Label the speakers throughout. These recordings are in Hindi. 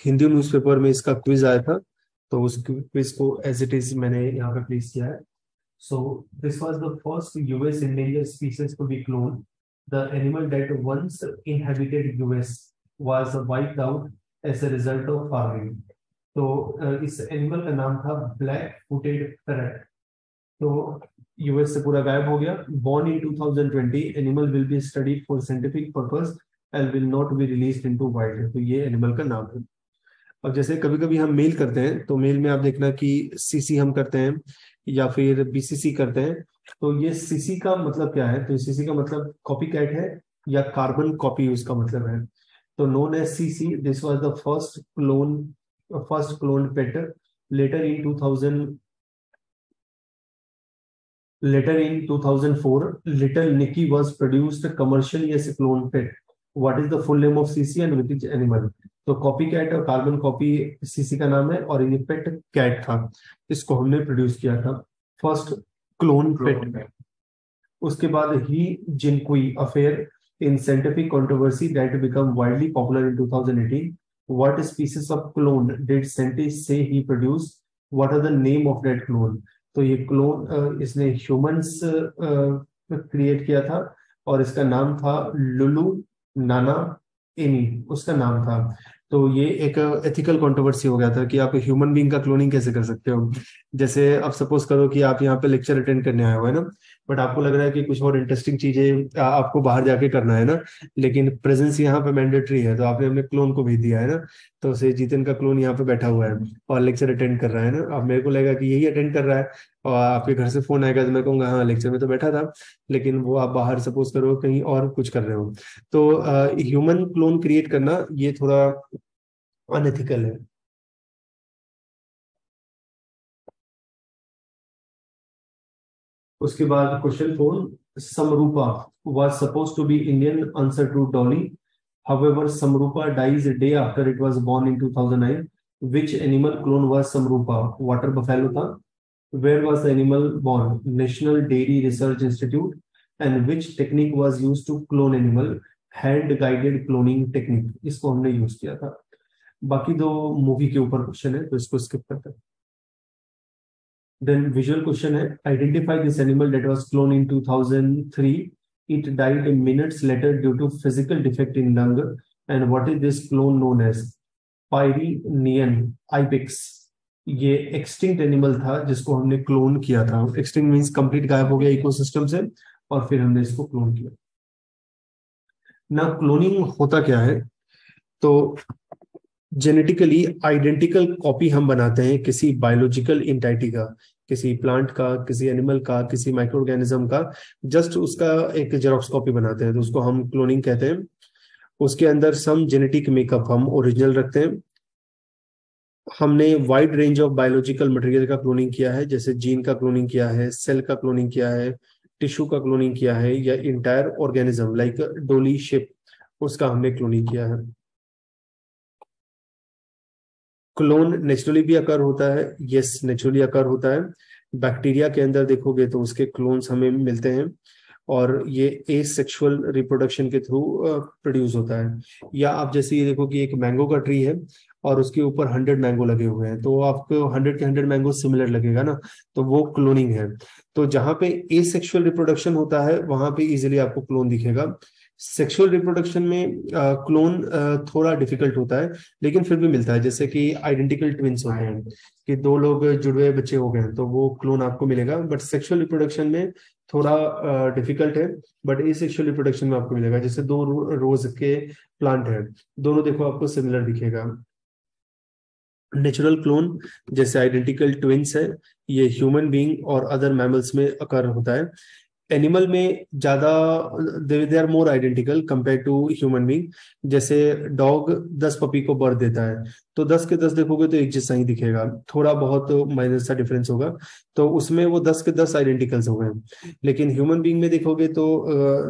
Speaker 1: हिंदू न्यूज़पेपर में इसका क्विज आया था, तो उस क्विज को एज इट इज मैंने यहाँ पे प्लेस किया है। So this was the first US endangered species to be cloned. The animal that once inhabited US was wiped out as a result of farming. तो इस एनिमल का नाम था ब्लैक फुटेड पैरट। तो यूएस से पूरा गायब हो गया। Born in 2020, animal will be studied for scientific purpose and will not be released into wild. तो ये एनिमल का नाम है। अब जैसे कभी कभी हम मेल करते हैं, तो मेल में आप देखना कि सीसी हम करते हैं या फिर बीसीसी करते हैं। तो ये सीसी का मतलब क्या है? तो सीसी का मतलब कॉपी कैट है या कार्बन कॉपी उसका मतलब है। तो known as CC, this was the first clone pet. Later in 2000 Later in 2004, Little Nicky was produced commercially as a clone pet. What is the full name of CC and with which animal? तो कॉपी कैट और कार्बन कॉपी सीसी का नाम है, और ये पेट कैट था। इसको हमने प्रोड्यूस किया था, फर्स्ट क्लोन पेट। उसके बाद ही Jiankui affair in scientific controversy that become widely popular in 2018. What species of clone did scientists say he produced? What are the name of that clone? तो ये क्लोन इसने ह्यूमंस क्रिएट किया था, और इसका नाम था लुलू नाना एनी, उसका नाम था। तो ये एक एथिकल कंट्रोवर्सी हो गया था कि आप ह्यूमन बीइंग का क्लोनिंग कैसे कर सकते हो। जैसे अब सपोज करो कि आप यहाँ पे लेक्चर अटेंड करने आए हो, है ना, बट आपको लग रहा है कि कुछ और इंटरेस्टिंग चीजें आपको बाहर जाके करना है ना, लेकिन प्रेजेंस यहाँ पे मैंडेटरी है, तो आपने अपने क्लोन को भेज दिया है ना। तो से जितिन का क्लोन यहाँ पे बैठा हुआ है और लेक्चर अटेंड कर रहा है ना। अब मेरे को लगेगा कि यही अटेंड कर रहा है, और आपके घर से फोन आएगा तो मैं कहूंगा हाँ लेक्चर में तो बैठा था, लेकिन वो आप बाहर सपोज करो कहीं और कुछ कर रहे हो। तो ह्यूमन क्लोन क्रिएट करना ये थोड़ा अनएथिकल है। उसके बाद question 4, समरूपा was supposed to be Indian, answer to Dolly. However, Samrupa dies a day after it was born in 2009. Which animal clone was Samrupa? Water buffalo था। Where was the animal born? National Dairy Research Institute. And which technique was used to clone animal? Hand guided cloning technique, इसको हमने यूज किया था। बाकी दो मूवी के ऊपर क्वेश्चन है, तो इसको स्किप करते हैं। Then visual question है, identify this animal that was cloned in 2003. It died minutes later due to physical defect in lung. And what is this clone known as? Pyrenean ibex. ये एक्सटिंक्ट एनिमल था जिसको हमने क्लोन किया था। एक्सटिंक्ट मींस कंप्लीट गायब हो गया इकोसिस्टम से, और फिर हमने इसको क्लोन किया। ना क्लोनिंग होता क्या है? तो जेनेटिकली आइडेंटिकल कॉपी हम बनाते हैं किसी बायोलॉजिकल इंटाइटी का, किसी प्लांट का, किसी एनिमल का, किसी माइक्रो ऑर्गेनिज्म का, जस्ट उसका एक जेरोक्स कॉपी बनाते हैं, तो उसको हम क्लोनिंग कहते हैं। उसके अंदर सम जेनेटिक मेकअप हम ओरिजिनल रखते हैं। हमने wide range of biological material का क्लोनिंग किया है, जैसे जीन का क्लोनिंग किया है, सेल का क्लोनिंग किया है, टिश्यू का क्लोनिंग किया है, या इंटायर ऑर्गेनिज्म लाइक डोली शिप, उसका हमने क्लोनिंग किया है। क्लोन नेचुरली भी अकर होता है, यस नेचुरली अकर होता है। बैक्टीरिया के अंदर देखोगे तो उसके क्लोन्स हमें मिलते हैं, और ये एसेक्सुअल रिप्रोडक्शन के थ्रू प्रोड्यूस होता है। या आप जैसे ये देखो कि एक मैंगो का ट्री है और उसके ऊपर 100 मैंगो लगे हुए हैं, तो आपको 100 के 100 मैंगो सिमिलर लगेगा ना, तो वो क्लोनिंग है। तो जहां पे एसेक्सुअल रिप्रोडक्शन होता है वहां पे इजिली आपको क्लोन दिखेगा। सेक्सुअल रिप्रोडक्शन में क्लोन थोड़ा डिफिकल्ट होता है, लेकिन फिर भी मिलता है। जैसे कि आइडेंटिकल ट्विंस होते हैं कि दो लोग जुड़वे बच्चे हो गए हैं, तो वो क्लोन आपको मिलेगा। बट सेक्सुअल रिप्रोडक्शन में थोड़ा डिफिकल्ट है, बट एसेक्सुअल रिप्रोडक्शन में आपको मिलेगा। जैसे दो रोज के प्लांट है, दोनों देखो आपको सिमिलर दिखेगा। नेचुरल क्लोन जैसे आइडेंटिकल ट्विंस है, ये ह्यूमन बीइंग और अदर मैमल्स में अकर होता है। एनिमल में ज्यादा they are more identical compare to human being. जैसे डॉग 10 पपी को बर्थ देता है, तो 10 के 10 देखोगे तो एक जैसा ही दिखेगा, थोड़ा बहुत माइनर सा डिफरेंस होगा, तो उसमें वो 10 के 10 आइडेंटिकल्स हो गए। लेकिन ह्यूमन बीइंग में देखोगे तो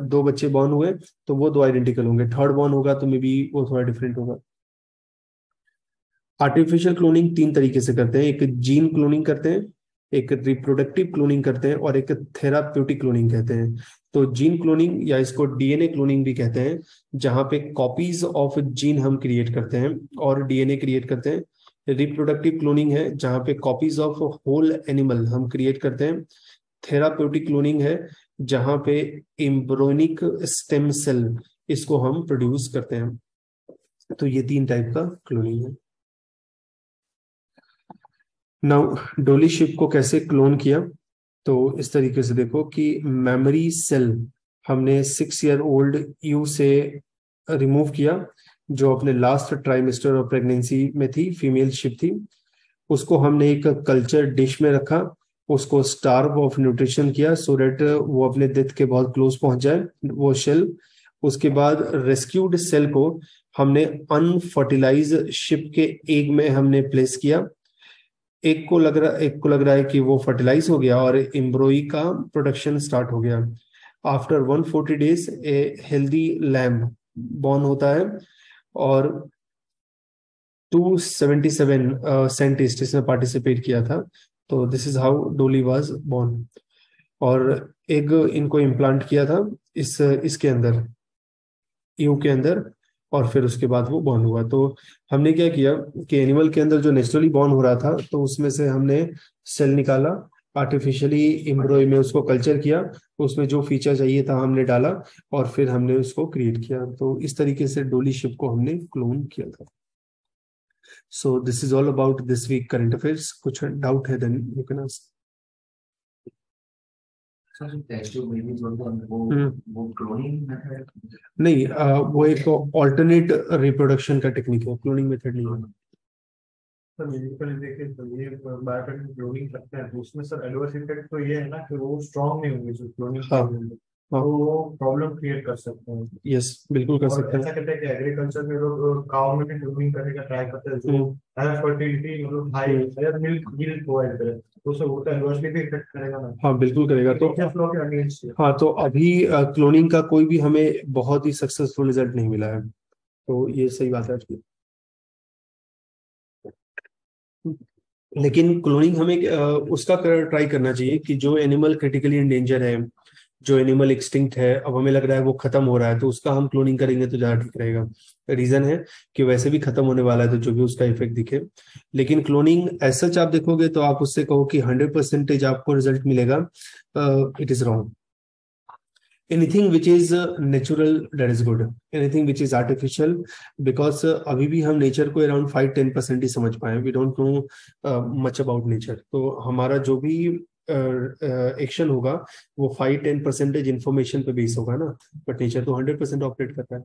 Speaker 1: दो बच्चे बॉर्न हुए तो वो दो आइडेंटिकल होंगे, थर्ड बॉर्न होगा तो मे बी वो थोड़ा डिफरेंट होगा। आर्टिफिशियल क्लोनिंग तीन तरीके से करते हैं, एक जीन क्लोनिंग करते हैं, एक रिप्रोडक्टिव क्लोनिंग करते हैं और एक थेराप्यूटिक क्लोनिंग कहते हैं। तो जीन क्लोनिंग या इसको डीएनए क्लोनिंग भी कहते हैं, जहां पे कॉपीज ऑफ जीन हम क्रिएट करते हैं और डीएनए क्रिएट करते हैं। रिप्रोडक्टिव क्लोनिंग है जहां पे कॉपीज ऑफ होल एनिमल हम क्रिएट करते हैं। थेराप्यूटिक क्लोनिंग है जहां पे एम्ब्रियोनिक स्टेम सेल इसको हम प्रोड्यूस करते हैं। तो ये 3 टाइप का क्लोनिंग है। नाउ डोली शिप को कैसे क्लोन किया, तो इस तरीके से देखो कि मेमोरी सेल हमने 6-year-old यू से रिमूव किया, जो अपने लास्ट ट्राइमेस्टर ऑफ प्रेगनेंसी में थी, फीमेल शिप थी। उसको हमने एक कल्चर डिश में रखा, उसको स्टार्व ऑफ न्यूट्रिशन किया सो दैट वो अपने डेथ के बहुत क्लोज पहुंच जाए वो सेल। उसके बाद रेस्क्यूड सेल को हमने अनफर्टिलाइज शिप के एग में हमने प्लेस किया। एक को लग रहा है कि वो फर्टिलाइज हो गया और एम्ब्रोई का प्रोडक्शन स्टार्ट हो गया। After 140 days a healthy lamb born होता है और 277 साइंटिस्ट इसमें पार्टिसिपेट किया था। तो दिस इज हाउ डोली वाज बॉर्न। और एग इनको इम्प्लांट किया था इसके अंदर, यू के अंदर, और फिर उसके बाद वो बॉर्न हुआ। तो हमने क्या किया कि एनिमल के अंदर जो नेचुरली बॉर्न हो रहा था, तो उसमें से हमने सेल निकाला, आर्टिफिशियली एम्ब्रॉय में उसको कल्चर किया, उसमें जो फीचर चाहिए था हमने डाला और फिर हमने उसको क्रिएट किया। तो इस तरीके से डोली शिप को हमने क्लोन किया था। So this is all about this week current affairs. कुछ डाउट है देन यू कैन आस्क।
Speaker 2: वो क्लोनिंग मेथड
Speaker 1: नहीं, वो एक ऑल्टरनेट रिप्रोडक्शन का टेक्निक है, क्लोनिंग मेथड नहीं है।
Speaker 2: सर बेसिकली देखिए, तो ये बायोटेक क्लोनिंग करते हैं तो उसमें सर एडवर्स इफेक्ट तो ये है ना कि वो स्ट्रांग नहीं होंगे जो क्लोनिंग
Speaker 1: हाँ हाँ,
Speaker 2: तो वो प्रॉब्लम क्रिएट कर सकते हैं।
Speaker 1: यस बिल्कुल कर
Speaker 2: और
Speaker 1: सकते
Speaker 2: ऐसा
Speaker 1: हैं।
Speaker 2: कहते हैं कि एग्रीकल्चर में लोग काउ में भी ग्रूमिंग करने का ट्राई करते हैं जो हाई फर्टिलिटी मतलब high higher milk yield provide करे, तो उसे वो तो एडवर्सली भी इफेक्ट करेगा ना।
Speaker 1: हाँ बिल्कुल करेगा। तो
Speaker 2: क्या फ्लो के अगेंस्ट है।
Speaker 1: हाँ, तो अभी क्लोनिंग का कोई भी हमें बहुत ही सक्सेसफुल रिजल्ट नहीं मिला है, तो ये सही बात है आपकी। लेकिन क्लोनिंग हमें उसका ट्राई करना चाहिए कि जो एनिमल क्रिटिकली इंडेंजर है, जो एनिमल एक्सटिंक्ट है, अब हमें लग रहा है वो खत्म हो रहा है, तो उसका हम क्लोनिंग करेंगे तो ज्यादा ठीक रहेगा। रीजन है कि वैसे भी खत्म होने वाला है, तो जो भी उसका इफेक्ट दिखे। लेकिन क्लोनिंग ऐसा आप देखोगे तो आप उससे कहो कि 100% आपको रिजल्ट मिलेगा, it is wrong. Anything which is natural that is good, anything which is artificial, because अभी भी हम नेचर को अराउंड 5-10% ही समझ पाए, we don't know much about nature. तो हमारा जो भी एक्शन होगा वो 5-10% इंफॉर्मेशन पे बेस होगा ना, बट नेचर तो 100% ऑपरेट करता है।